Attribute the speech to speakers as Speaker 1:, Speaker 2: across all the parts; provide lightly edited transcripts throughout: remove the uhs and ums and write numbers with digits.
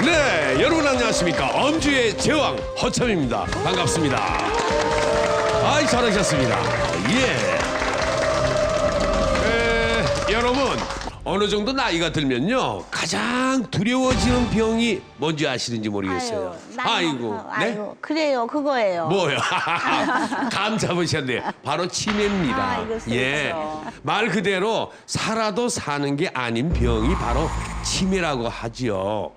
Speaker 1: 네, 여러분 안녕하십니까. 엄주의 제왕 허참입니다. 반갑습니다. 아이, 잘하셨습니다. 여러분, 어느 정도 나이가 들면요, 가장 두려워지는 병이 뭔지 아시는지 모르겠어요. 네?
Speaker 2: 그래요, 그거예요.
Speaker 1: 뭐요? 감 잡으셨네요. 바로 치매입니다.
Speaker 2: 이거 쓰겠어.
Speaker 1: 말 그대로 살아도 사는 게 아닌 병이 바로 치매라고 하지요.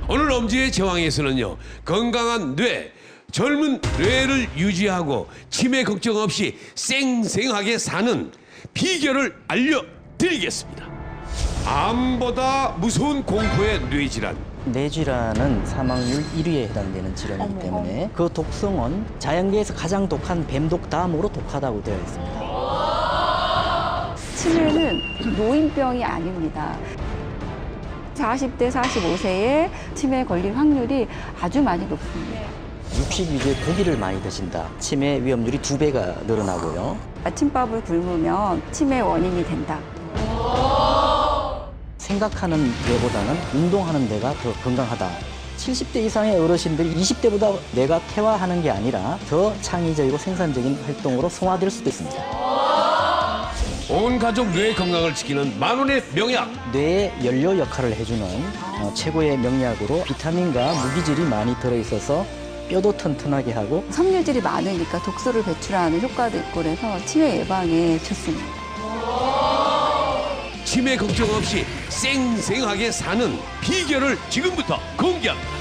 Speaker 1: 오늘 엄지의 제왕에서는요, 건강한 뇌, 젊은 뇌를 유지하고 치매 걱정 없이 쌩쌩하게 사는 비결을 알려드리겠습니다. 암보다 무서운 공포의 뇌질환.
Speaker 3: 뇌질환은 사망률 1위에 해당되는 질환이기 때문에 그 독성은 자연계에서 가장 독한 뱀독 다음으로 독하다고 되어 있습니다.
Speaker 4: 치매는 노인병이 아닙니다. 40대, 45세에 치매에 걸릴 확률이 아주 많이 높습니다.
Speaker 3: 육식 위주의 고기를 많이 드신다. 치매 위험률이 2배가 늘어나고요.
Speaker 4: 아침밥을 굶으면 치매 원인이 된다.
Speaker 3: 생각하는 뇌보다는 운동하는 뇌가 더 건강하다. 70대 이상의 어르신들이 20대보다 뇌가 퇴화하는 게 아니라 더 창의적이고 생산적인 활동으로 성화될 수도 있습니다.
Speaker 1: 온 가족 뇌 건강을 지키는 만원의 명약.
Speaker 3: 뇌의 연료 역할을 해주는 최고의 명약으로 비타민과 무기질이 많이 들어있어서 뼈도 튼튼하게 하고
Speaker 4: 섬유질이 많으니까 독소를 배출하는 효과도 있고 그래서 치매 예방에 좋습니다.
Speaker 1: 치매 걱정 없이 쌩쌩하게 사는 비결을 지금부터 공개합니다.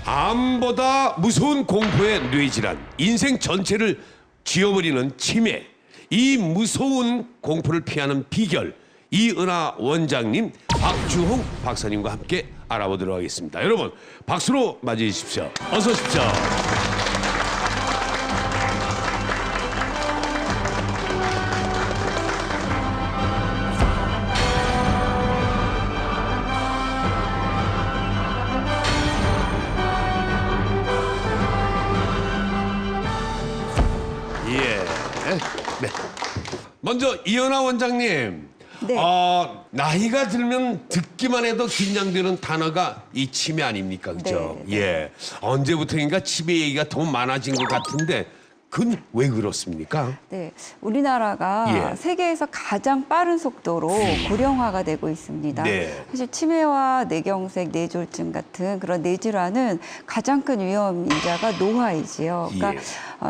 Speaker 1: 암보다 무서운 공포의 뇌질환, 인생 전체를 지워버리는 치매. 이 무서운 공포를 피하는 비결, 이은하 원장님, 박주홍 박사님과 함께 알아보도록 하겠습니다. 여러분, 박수로 맞이해 주십시오. 어서 오십시오. 네. 먼저 이은하 원장님.
Speaker 4: 네.
Speaker 1: 나이가 들면 듣기만 해도 긴장되는 단어가 이 치매 아닙니까? 그죠?
Speaker 4: 네, 네.
Speaker 1: 예. 언제부터인가 치매 얘기가 더 많아진 것 같은데 그건 왜 그렇습니까?
Speaker 4: 네, 우리나라가
Speaker 1: 예.
Speaker 4: 세계에서 가장 빠른 속도로 고령화가 되고 있습니다.
Speaker 1: 네.
Speaker 4: 사실 치매와 뇌경색, 뇌졸중 같은 그런 뇌질환은 가장 큰 위험 인자가 노화이지요. 그러니까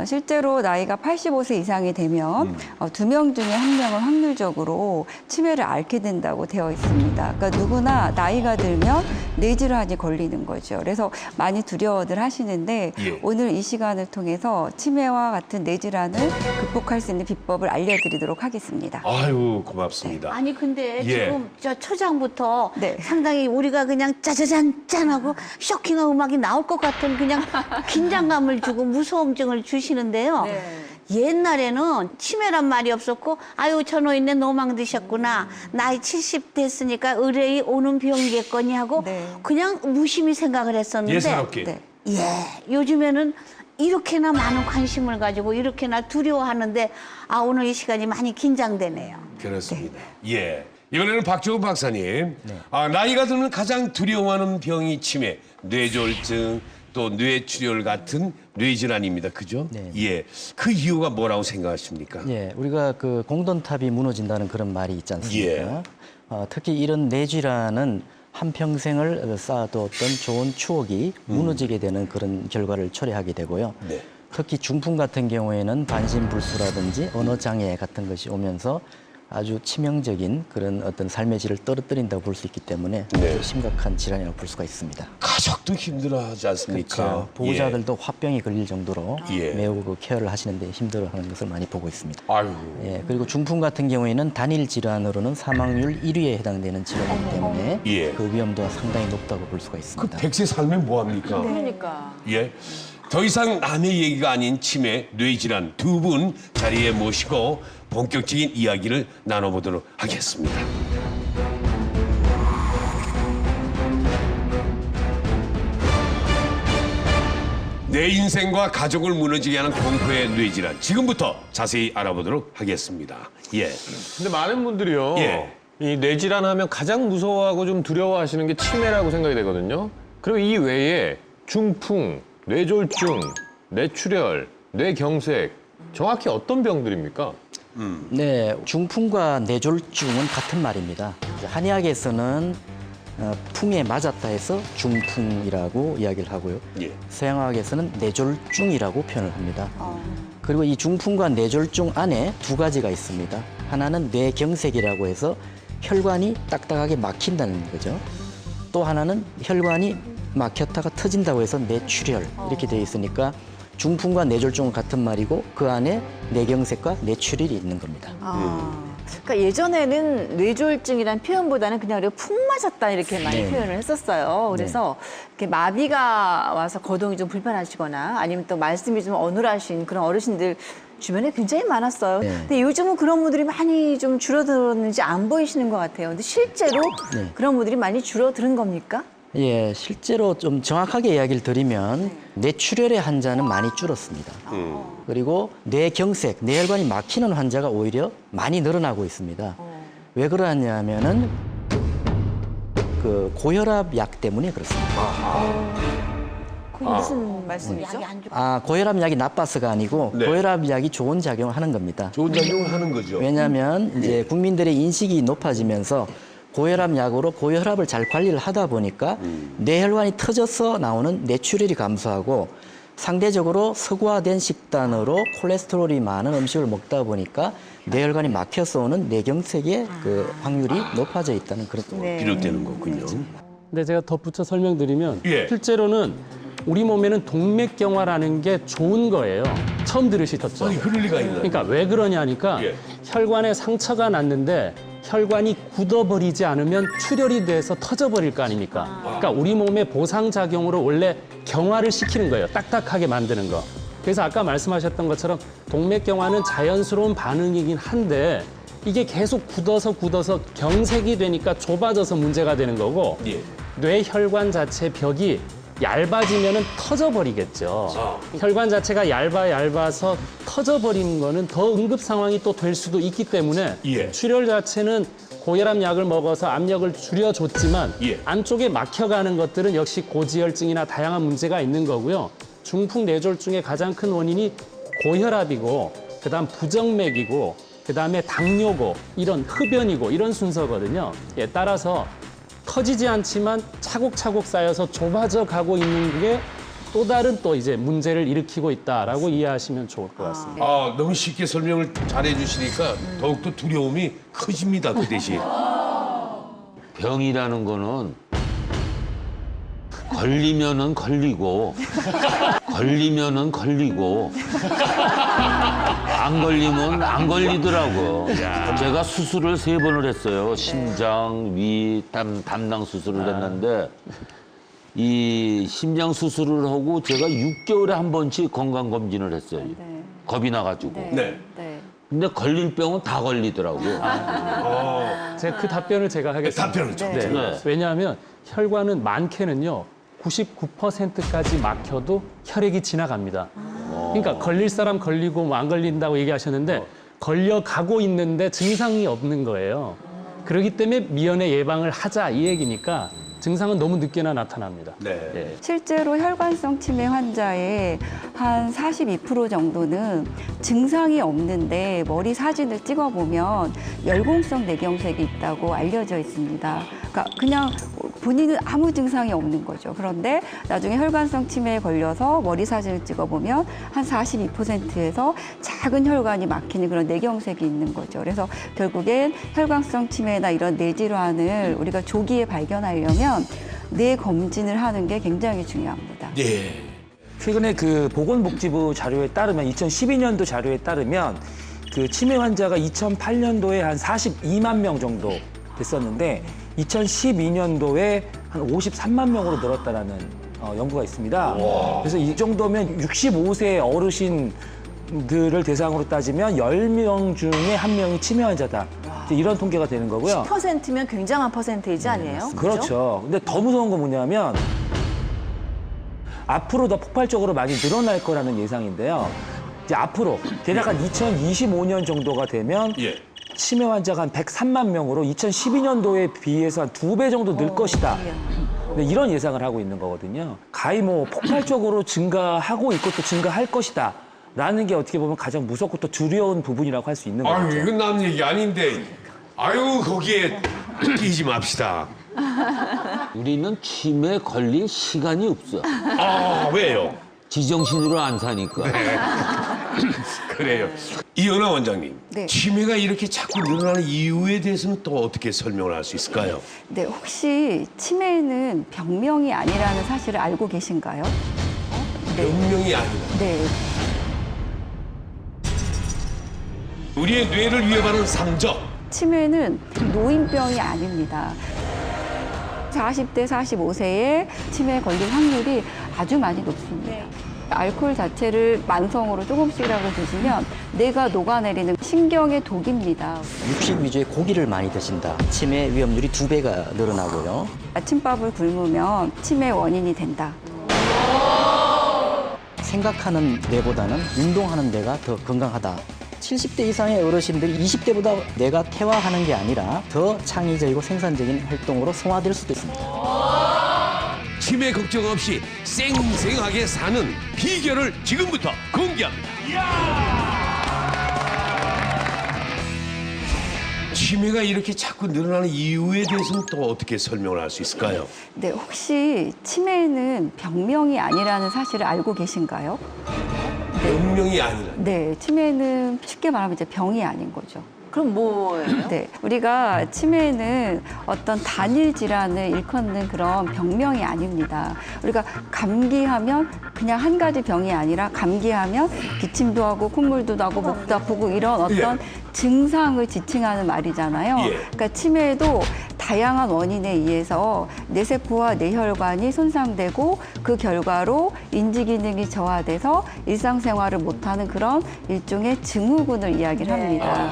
Speaker 4: 실제로 나이가 85세 이상이 되면 2명 중에 1명은 확률적으로 치매를 앓게 된다고 되어 있습니다. 그러니까 누구나 나이가 들면 뇌질환이 걸리는 거죠. 그래서 많이 두려워들 하시는데
Speaker 1: 예.
Speaker 4: 오늘 이 시간을 통해서 치매와 같은 뇌질환을 극복할 수 있는 비법을 알려드리도록 하겠습니다.
Speaker 1: 아유, 고맙습니다.
Speaker 2: 아니 근데
Speaker 1: 예.
Speaker 2: 지금 저 초장부터
Speaker 4: 네.
Speaker 2: 상당히 우리가 그냥 짜자잔 짠하고 쇼킹한 음악이 나올 것 같은 그냥 긴장감을 주고 무서움증을 주시는데요.
Speaker 4: 네.
Speaker 2: 옛날에는 치매란 말이 없었고 아유 저 노인네 노망 드셨구나. 나이 70 됐으니까 의뢰이 오는 병이겠거니 하고
Speaker 4: 네.
Speaker 2: 그냥 무심히 생각을 했었는데
Speaker 1: 예사롭게.
Speaker 4: 네.
Speaker 2: 요즘에는 이렇게나 많은 관심을 가지고 이렇게나 두려워하는데 오늘 이 시간이 많이 긴장되네요.
Speaker 1: 그렇습니다. 예. 이번에는 박주홍 박사님. 나이가 들면 가장 두려워하는 병이 치매, 뇌졸중, 또 뇌출혈 같은 뇌질환입니다. 그죠?
Speaker 3: 네.
Speaker 1: 예. 그 이유가 뭐라고 생각하십니까?
Speaker 3: 예, 우리가 그 공돈탑이 무너진다는 그런 말이 있지 않습니까?
Speaker 1: 예.
Speaker 3: 특히 이런 뇌질환은 한평생을 쌓아두었던 좋은 추억이 무너지게 되는 그런 결과를 초래하게 되고요.
Speaker 1: 네.
Speaker 3: 특히 중풍 같은 경우에는 반신불수라든지 언어 장애 같은 것이 오면서 아주 치명적인 그런 어떤 삶의 질을 떨어뜨린다고 볼 수 있기 때문에
Speaker 1: 네.
Speaker 3: 아주 심각한 질환이라고 볼 수가 있습니다.
Speaker 1: 가족도 힘들어하지 않습니까?
Speaker 3: 그렇죠. 보호자들도 화병이 걸릴 정도로
Speaker 1: 예.
Speaker 3: 매우 그 케어를 하시는데 힘들어하는 것을 많이 보고 있습니다.
Speaker 1: 아유.
Speaker 3: 예, 그리고 중풍 같은 경우에는 단일 질환으로는 사망률 1위에 해당되는 질환이기 때문에
Speaker 1: 예.
Speaker 3: 그 위험도가 상당히 높다고 볼 수가
Speaker 1: 그
Speaker 3: 있습니다.
Speaker 1: 100세 살면 뭐합니까?
Speaker 2: 그러니까.
Speaker 1: 예. 더 이상 남의 얘기가 아닌 치매, 뇌질환 두 분 자리에 모시고 본격적인 이야기를 나눠보도록 하겠습니다. 내 인생과 가족을 무너지게 하는 공포의 뇌질환. 지금부터 자세히 알아보도록 하겠습니다. 예.
Speaker 5: 근데 많은 분들이요.
Speaker 1: 예.
Speaker 5: 이 뇌질환하면 가장 무서워하고 좀 두려워하시는 게 치매라고 생각이 되거든요. 그리고 이 외에 중풍, 뇌졸중, 뇌출혈, 뇌경색 정확히 어떤 병들입니까?
Speaker 3: 네, 중풍과 뇌졸중은 같은 말입니다. 한의학에서는 풍에 맞았다 해서 중풍이라고 이야기를 하고요.
Speaker 1: 예.
Speaker 3: 서양학에서는 뇌졸중이라고 표현을 합니다. 그리고 이 중풍과 뇌졸중 안에 두 가지가 있습니다. 하나는 뇌경색이라고 해서 혈관이 딱딱하게 막힌다는 거죠. 또 하나는 혈관이 막혔다가 터진다고 해서 뇌출혈 이렇게 되어 있으니까 중풍과 뇌졸중은 같은 말이고 그 안에 뇌경색과 뇌출혈이 있는 겁니다.
Speaker 6: 그러니까 예전에는 뇌졸중이라는 표현보다는 그냥 우리가 푹 맞았다 이렇게 많이
Speaker 3: 네.
Speaker 6: 표현을 했었어요. 그래서 이렇게 마비가 와서 거동이 좀 불편하시거나 아니면 또 말씀이 좀 어눌하신 그런 어르신들 주변에 굉장히 많았어요.
Speaker 3: 네.
Speaker 6: 근데 요즘은 그런 분들이 많이 좀 줄어들었는지 안 보이시는 것 같아요. 근데 실제로
Speaker 3: 네.
Speaker 6: 그런 분들이 많이 줄어드는 겁니까?
Speaker 3: 예, 실제로 좀 정확하게 이야기를 드리면 뇌출혈의 환자는 많이 줄었습니다. 그리고 뇌경색, 뇌혈관이 막히는 환자가 오히려 많이 늘어나고 있습니다. 왜 그러냐면은 그 고혈압 약 때문에 그렇습니다.
Speaker 6: 그게 무슨 말씀이죠?
Speaker 2: 약이 안 좋.
Speaker 3: 고혈압 약이 나빠서가 아니고
Speaker 1: 네.
Speaker 3: 고혈압 약이 좋은 작용을 하는 겁니다.
Speaker 1: 좋은 작용을 하는 거죠.
Speaker 3: 왜냐하면 이제 국민들의 인식이 높아지면서 고혈압 약으로 고혈압을 잘 관리를 하다 보니까 뇌혈관이 터져서 나오는 뇌출혈이 감소하고 상대적으로 서구화된 식단으로 콜레스테롤이 많은 음식을 먹다 보니까 뇌혈관이 막혀서 오는 뇌경색의 그 확률이 높아져 있다는 그런
Speaker 6: 네.
Speaker 1: 비롯되는 거군요.
Speaker 7: 근데 제가 덧붙여 설명드리면
Speaker 1: 예.
Speaker 7: 실제로는 우리 몸에는 동맥경화라는 게 좋은 거예요. 처음 들으시겠죠?
Speaker 1: 아니, 그럴 리가 있나요?
Speaker 7: 그러니까 왜 그러냐니까
Speaker 1: 예.
Speaker 7: 혈관에 상처가 났는데 혈관이 굳어버리지 않으면 출혈이 돼서 터져버릴 거 아닙니까? 그러니까 우리 몸의 보상작용으로 원래 경화를 시키는 거예요. 딱딱하게 만드는 거. 그래서 아까 말씀하셨던 것처럼 동맥경화는 자연스러운 반응이긴 한데 이게 계속 굳어서 경색이 되니까 좁아져서 문제가 되는 거고
Speaker 1: 예.
Speaker 7: 뇌혈관 자체 벽이 얇아지면은 터져버리겠죠. 혈관 자체가 얇아서 터져버리는 거는 더 응급 상황이 또 될 수도 있기 때문에
Speaker 1: 예.
Speaker 7: 출혈 자체는 고혈압 약을 먹어서 압력을 줄여줬지만
Speaker 1: 예.
Speaker 7: 안쪽에 막혀가는 것들은 역시 고지혈증이나 다양한 문제가 있는 거고요. 중풍 뇌졸중의 가장 큰 원인이 고혈압이고 그다음 부정맥이고 그다음에 당뇨고 이런 흡연이고 이런 순서거든요. 예, 따라서 터지지 않지만 차곡차곡 쌓여서 좁아져 가고 있는 게 또 다른 또 이제 문제를 일으키고 있다라고 이해하시면 좋을 것 같습니다.
Speaker 1: 너무 쉽게 설명을 잘해 주시니까 더욱더 두려움이 커집니다. 그 대신.
Speaker 8: 병이라는 거는 걸리면은 걸리고 안 걸리면 안 걸리더라고. 제가 수술을 3번을 했어요. 심장, 위, 담낭 수술을 했는데 이 심장 수술을 하고 제가 6개월에 한 번씩 건강검진을 했어요. 겁이 나가지고.
Speaker 1: 네.
Speaker 8: 근데 걸릴 병은 다 걸리더라고요.
Speaker 7: 제가 그 답변을 제가 하겠습니다.
Speaker 1: 답변을 좀.
Speaker 8: 네.
Speaker 7: 왜냐하면 혈관은 많게는요 99%까지 막혀도 혈액이 지나갑니다. 그러니까 걸릴 사람 걸리고 뭐 안 걸린다고 얘기하셨는데 걸려가고 있는데 증상이 없는 거예요. 그렇기 때문에 미연에 예방을 하자 이 얘기니까 증상은 너무 늦게나 나타납니다.
Speaker 1: 네.
Speaker 7: 예.
Speaker 4: 실제로 혈관성 치매 환자의 한 42% 정도는 증상이 없는데 머리 사진을 찍어보면 열공성 뇌경색이 있다고 알려져 있습니다. 그러니까 그냥 본인은 아무 증상이 없는 거죠. 그런데 나중에 혈관성 치매에 걸려서 머리 사진을 찍어보면 한 42%에서 작은 혈관이 막히는 그런 뇌경색이 있는 거죠. 그래서 결국엔 혈관성 치매나 이런 뇌질환을 우리가 조기에 발견하려면 뇌 검진을 하는 게 굉장히 중요합니다.
Speaker 1: 네.
Speaker 9: 최근에 그 보건복지부 자료에 따르면 2012년도 자료에 따르면 그 치매 환자가 2008년도에 한 42만 명 정도 됐었는데 2012년도에 한 53만 명으로 늘었다라는 연구가 있습니다. 그래서 이 정도면 65세 어르신들을 대상으로 따지면 10명 중에 1명이 치매 환자다. 이제 이런 통계가 되는 거고요.
Speaker 6: 10%면 굉장한 퍼센테이지 아니에요?
Speaker 9: 그렇죠. 근데 더 무서운 건 뭐냐면 앞으로 더 폭발적으로 많이 늘어날 거라는 예상인데요. 이제 앞으로 대략 한 2025년 정도가 되면
Speaker 1: 예.
Speaker 9: 치매 환자가 한 103만 명으로 2012년도에 비해서 한 2배 정도 늘 것이다. 네, 이런 예상을 하고 있는 거거든요. 가히 뭐 폭발적으로 증가하고 있고 또 증가할 것이다. 라는 게 어떻게 보면 가장 무섭고 또 두려운 부분이라고 할 수 있는
Speaker 1: 아유,
Speaker 9: 거죠.
Speaker 1: 이건 남 얘기 아닌데. 아유, 거기에 끼지 맙시다.
Speaker 8: 우리는 치매 걸릴 시간이 없어.
Speaker 1: 아, 왜요?
Speaker 8: 지정신으로 안 사니까.
Speaker 1: 그래요. 이은하 원장님,
Speaker 4: 네.
Speaker 1: 치매가 이렇게 자꾸 늘어나는 이유에 대해서는 또 어떻게 설명을 할 수 있을까요?
Speaker 4: 네, 혹시 치매는 병명이 아니라는 사실을 알고 계신가요?
Speaker 1: 병명이 아니라
Speaker 4: 네.
Speaker 1: 우리의 뇌를 위협하는 상적.
Speaker 4: 치매는 노인병이 아닙니다. 40대, 45세에 치매에 걸릴 확률이 아주 많이 높습니다. 알코올 자체를 만성으로 조금씩이라도 드시면 뇌가 녹아내리는 신경의 독입니다.
Speaker 3: 육식 위주의 고기를 많이 드신다. 치매 위험률이 2배가 늘어나고요.
Speaker 4: 아침밥을 굶으면 치매 원인이 된다.
Speaker 3: 생각하는 뇌보다는 운동하는 뇌가 더 건강하다. 70대 이상의 어르신들이 20대보다 뇌가 퇴화하는 게 아니라 더 창의적이고 생산적인 활동으로 성화될 수도 있습니다.
Speaker 1: 치매 걱정 없이 쌩쌩하게 사는 비결을 지금부터 공개합니다. 치매가 이렇게 자꾸 늘어나는 이유에 대해서는 또 어떻게 설명을 할 수 있을까요?
Speaker 4: 네, 혹시 치매는 병명이 아니라는 사실을 알고 계신가요?
Speaker 1: 병명이 아니라.
Speaker 4: 네, 치매는 쉽게 말하면 이제 병이 아닌 거죠.
Speaker 6: 그럼 뭐예요?
Speaker 4: 네, 우리가 치매는 어떤 단일 질환을 일컫는 그런 병명이 아닙니다. 우리가 감기하면 그냥 한 가지 병이 아니라 감기하면 기침도 하고 콧물도 나고 목도 아프고 이런 어떤 증상을 지칭하는 말이잖아요.
Speaker 1: 예.
Speaker 4: 그러니까 치매도 다양한 원인에 의해서 뇌세포와 뇌혈관이 손상되고 그 결과로 인지 기능이 저하돼서 일상생활을 못하는 그런 일종의 증후군을 이야기를 합니다.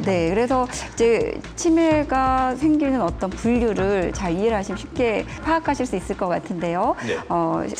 Speaker 4: 네, 그래서 이제 치매가 생기는 어떤 분류를 잘 이해를 하시면 쉽게 파악하실 수 있을 것 같은데요.
Speaker 1: 네.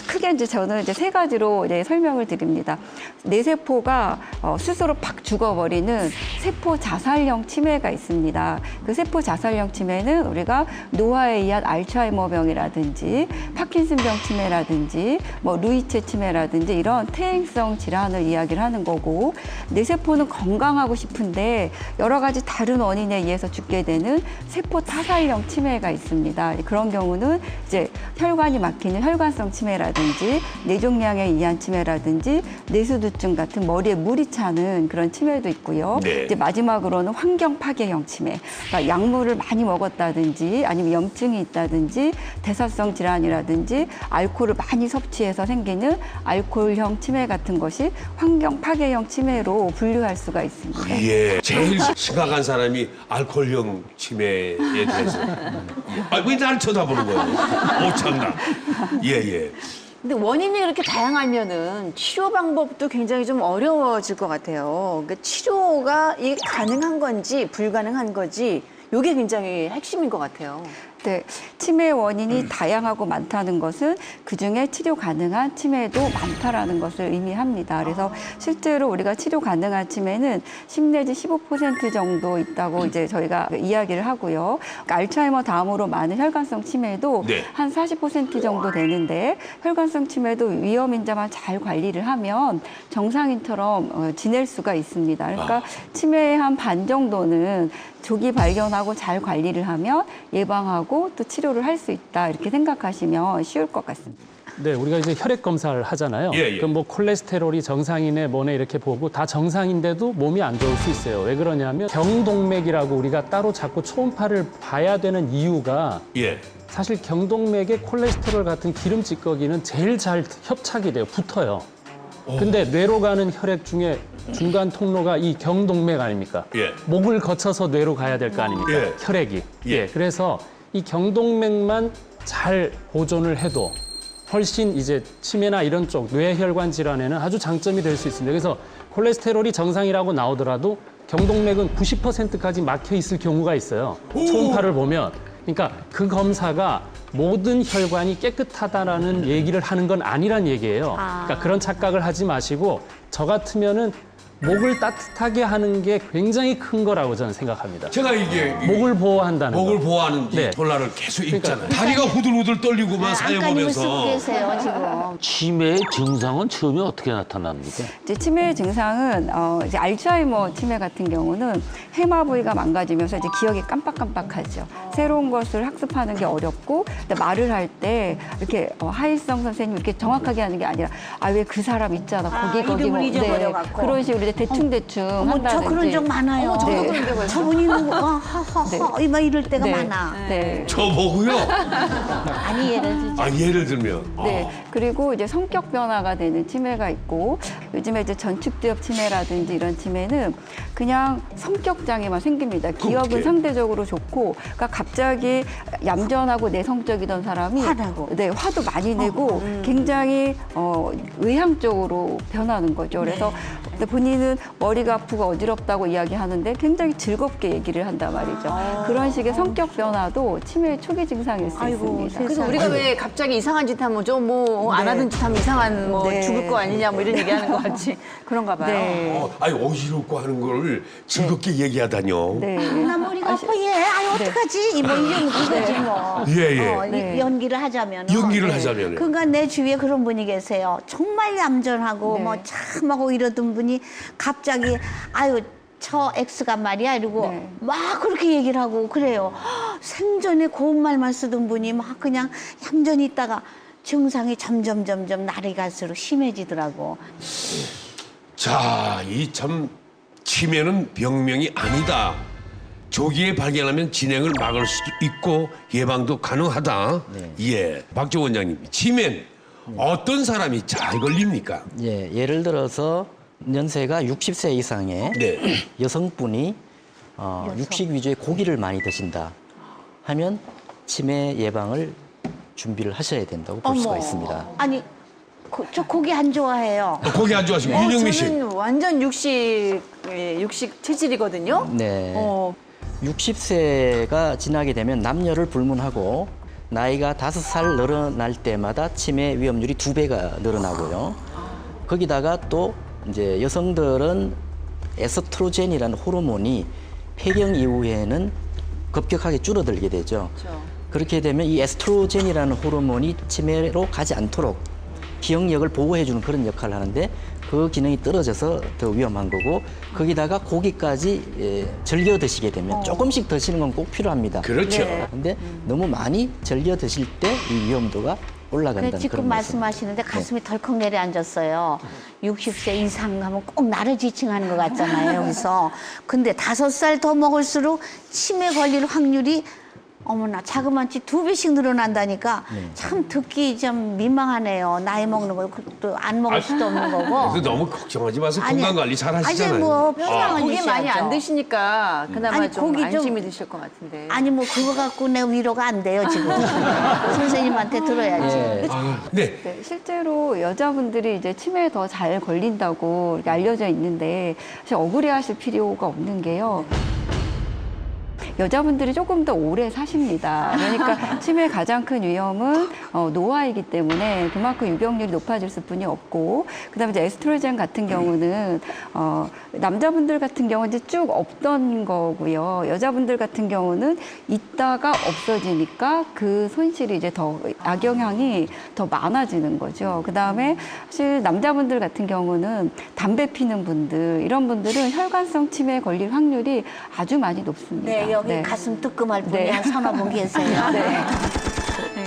Speaker 4: 크게 이제 저는 이제 3가지로 이제 설명을 드립니다. 뇌세포가 스스로 팍 죽어버리는 세포 자살형 치매가 있습니다. 그 세포 자살형 치매는 우리가 노화에 의한 알츠하이머병이라든지 파킨슨병 치매라든지 뭐 루이체 치매라든지 이런 퇴행성 질환을 이야기를 하는 거고, 뇌세포는 건강하고 싶은데 여러 가지 다른 원인에 의해서 죽게 되는 세포 타살형 치매가 있습니다. 그런 경우는 이제 혈관이 막히는 혈관성 치매라든지 뇌종양에 의한 치매라든지 뇌수두증 같은 머리에 물이 차는 그런 치매도 있고요.
Speaker 1: 네.
Speaker 4: 이제 마지막으로는 환경 파괴형 치매. 그러니까 약물을 많이 먹었다든지 아니면 염증이 있다든지 대사성 질환이라든지 알코올을 많이 섭취해서 생기는 알코올형 치매 같은 것이 환경 파괴형 치매로 분류할 수가 있습니다.
Speaker 1: 예, 제일 심각한 사람이 알코올형 치매에 대해서. 왜 나를 쳐다보는 거예요? 오, 참나. 예, 예.
Speaker 6: 근데 원인이 그렇게 다양하면은 치료 방법도 굉장히 좀 어려워질 것 같아요. 그러니까 치료가 이게 가능한 건지 불가능한 건지 이게 굉장히 핵심인 것 같아요.
Speaker 4: 네, 치매 원인이 다양하고 많다는 것은 그중에 치료 가능한 치매도 많다라는 것을 의미합니다. 그래서 실제로 우리가 치료 가능한 치매는 10 내지 15% 정도 있다고 이제 저희가 이야기를 하고요. 그러니까 알츠하이머 다음으로 많은 혈관성 치매도
Speaker 1: 네.
Speaker 4: 한 40% 정도 되는데, 혈관성 치매도 위험 인자만 잘 관리를 하면 정상인처럼 지낼 수가 있습니다. 그러니까 치매의 한 반 정도는 조기 발견하고 잘 관리를 하면 예방하고 또 치료를 할 수 있다, 이렇게 생각하시면 쉬울 것 같습니다.
Speaker 7: 네, 우리가 이제 혈액 검사를 하잖아요.
Speaker 1: 예, 예.
Speaker 7: 그럼 뭐 콜레스테롤이 정상이네 뭐네 이렇게 보고 다 정상인데도 몸이 안 좋을 수 있어요. 왜 그러냐면 경동맥이라고 우리가 따로 자꾸 초음파를 봐야 되는 이유가
Speaker 1: 예.
Speaker 7: 사실 경동맥에 콜레스테롤 같은 기름 찌꺼기는 제일 잘 협착이 돼요. 붙어요. 근데 뇌로 가는 혈액 중에 중간 통로가 이 경동맥 아닙니까?
Speaker 1: 예.
Speaker 7: 목을 거쳐서 뇌로 가야 될 거 아닙니까?
Speaker 1: 예.
Speaker 7: 혈액이.
Speaker 1: 예.
Speaker 7: 그래서 이 경동맥만 잘 보존을 해도 훨씬 이제 치매나 이런 쪽 뇌혈관 질환에는 아주 장점이 될 수 있습니다. 그래서 콜레스테롤이 정상이라고 나오더라도 경동맥은 90%까지 막혀 있을 경우가 있어요. 초음파를 보면. 그러니까 그 검사가 모든 혈관이 깨끗하다라는 얘기를 하는 건 아니란 얘기예요. 그러니까 그런 착각을 하지 마시고 저 같으면은 목을 따뜻하게 하는 게 굉장히 큰 거라고 저는 생각합니다.
Speaker 1: 제가 이게
Speaker 7: 목을 보호한다는
Speaker 1: 목을
Speaker 7: 거.
Speaker 1: 보호하는 이
Speaker 7: 네.
Speaker 1: 톨라를 계속 입잖아요. 다리가 후들후들 떨리고만
Speaker 2: 안과님을 쓰고
Speaker 1: 사여보면서
Speaker 2: 계세요 지금.
Speaker 8: 치매의 증상은 처음에 어떻게 나타납니까?
Speaker 4: 이제 치매 증상은 이제 알츠하이머 치매 같은 경우는 해마 부위가 망가지면서 이제 기억이 깜빡깜빡하죠. 새로운 것을 학습하는 게 어렵고 근데 말을 할 때 이렇게 하일성 선생님 이렇게 정확하게 하는 게 아니라 아 왜 그 사람 있잖아 거기
Speaker 2: 이름을 잊어버려갖고.
Speaker 4: 그런 식으로 이제 대충
Speaker 2: 어머, 저
Speaker 4: 한다든지.
Speaker 2: 그런 적 많아요.
Speaker 6: 어머, 저도
Speaker 4: 네.
Speaker 6: 그런데 벌써.
Speaker 2: 저분이 누구? 하하하. 막 이럴 때가
Speaker 4: 네.
Speaker 2: 많아.
Speaker 4: 네.
Speaker 1: 저보고요.
Speaker 2: 아니 예를 들자.
Speaker 1: 아 예를 들면
Speaker 4: 네, 그리고 이제 성격 변화가 되는 치매가 있고 요즘에 이제 전축두엽 치매라든지 이런 치매는 그냥 성격 장애만 생깁니다. 기억은
Speaker 1: 그렇게.
Speaker 4: 상대적으로 좋고, 그러니까 갑자기 얌전하고 내성적이던 사람이
Speaker 2: 화나고.
Speaker 4: 네, 화도 많이 내고 굉장히 외향적으로 변하는 거죠. 그래서 근데 본인은 머리가 아프고 어지럽다고 이야기하는데 굉장히 즐겁게 얘기를 한단 말이죠. 그런 식의 성격 변화도 치매의 초기 증상일 수
Speaker 2: 아이고,
Speaker 4: 있습니다.
Speaker 6: 그래서 우리가 왜 갑자기 이상한 짓 하면 좀 뭐 안
Speaker 4: 네.
Speaker 6: 하던 짓 하면 이상한 뭐
Speaker 4: 네.
Speaker 6: 죽을 거 아니냐 뭐 이런 얘기하는 것 같이 그런가 봐요.
Speaker 4: 네.
Speaker 1: 아니 어지럽고 하는 걸 즐겁게 얘기하다뇨.
Speaker 4: 네.
Speaker 2: 나 머리가 아파 얘. 아유 어떡하지? 뭐 이런 거지 뭐.
Speaker 1: 예.
Speaker 4: 네.
Speaker 2: 연기를 하자면.
Speaker 1: 연기를 하자면
Speaker 2: 그러니까 내 주위에 그런 분이 계세요. 정말 얌전하고
Speaker 4: 네.
Speaker 2: 뭐 참하고 이러던 분이 갑자기 아유 저 X가 말이야 이러고
Speaker 4: 네.
Speaker 2: 막 그렇게 얘기를 하고 그래요. 생전에 고운 말만 쓰던 분이 막 그냥 얌전히 있다가 증상이 점점 날이 갈수록 심해지더라고.
Speaker 1: 자, 이 참 치매는 병명이 아니다. 조기에 발견하면 진행을 막을 수도 있고 예방도 가능하다. 예, 박조 원장님, 치매는 어떤 사람이 잘 걸립니까?
Speaker 3: 예, 예를 들어서 연세가 60세 이상의
Speaker 1: 네.
Speaker 3: 여성분이 육식 위주의 고기를 많이 드신다 하면 치매 예방을 준비를 하셔야 된다고 볼 수가 있습니다.
Speaker 2: 아니 저 고기 안 좋아해요.
Speaker 1: 고기 안 좋아하시고 윤영미 씨.
Speaker 6: 저는 완전 육식 체질이거든요.
Speaker 3: 네.
Speaker 6: 어,
Speaker 3: 60세가 지나게 되면 남녀를 불문하고 나이가 5살 늘어날 때마다 치매 위험률이 2배가 늘어나고요. 거기다가 또 이제 여성들은 에스트로겐이라는 호르몬이 폐경 이후에는 급격하게 줄어들게 되죠. 그렇게 되면 이 에스트로겐이라는 호르몬이 치매로 가지 않도록 기억력을 보호해주는 그런 역할을 하는데 그 기능이 떨어져서 더 위험한 거고 거기다가 고기까지 즐겨 드시게 되면 조금씩 드시는 건 꼭 필요합니다.
Speaker 1: 그렇죠.
Speaker 3: 근데 너무 많이 즐겨 드실 때 이 위험도가 올라간다는
Speaker 2: 그래, 지금
Speaker 3: 그런 말씀.
Speaker 2: 말씀하시는데 가슴이 덜컥 내려앉았어요. 60세 이상 하면 꼭 나를 지칭하는 것 같잖아요, 여기서. 근데 5살 더 먹을수록 치매 걸릴 확률이 어머나 자그마치 2배씩 늘어난다니까 참 듣기 좀 민망하네요. 나이 먹는 거 또 안 먹을 수도 없는 거고.
Speaker 1: 그래서 너무 걱정하지 마세요.
Speaker 2: 아니,
Speaker 1: 건강 관리 잘 하시잖아요.
Speaker 2: 아니 뭐 평양은
Speaker 6: 고기 많이 안
Speaker 2: 드셔야죠.
Speaker 6: 드시니까 그나마
Speaker 2: 아니,
Speaker 6: 좀
Speaker 2: 고기 좀-
Speaker 6: 안심이 드실 것 같은데.
Speaker 2: 아니 뭐 그거 갖고 내 위로가 안 돼요 지금. 선생님한테 들어야지.
Speaker 3: 예.
Speaker 1: 네.
Speaker 4: 네, 실제로 여자분들이 이제 치매에 더 잘 걸린다고 이렇게 알려져 있는데 사실 억울해하실 필요가 없는 게요. 여자분들이 조금 더 오래 사십니다. 그러니까 치매의 가장 큰 위험은 노화이기 때문에 그만큼 유병률이 높아질 수뿐이 없고, 그다음에 이제 에스트로겐 같은 경우는 남자분들 같은 경우는 이제 쭉 없던 거고요. 여자분들 같은 경우는 있다가 없어지니까 그 손실이 이제 더 악영향이 더 많아지는 거죠. 그다음에 사실 남자분들 같은 경우는 담배 피는 분들 이런 분들은 혈관성 치매에 걸릴 확률이 아주 많이 높습니다.
Speaker 2: 네 여기 가슴 뜨끔할 분이
Speaker 4: 네.
Speaker 2: 한 서너 분 계세요.
Speaker 4: 네.
Speaker 6: 네.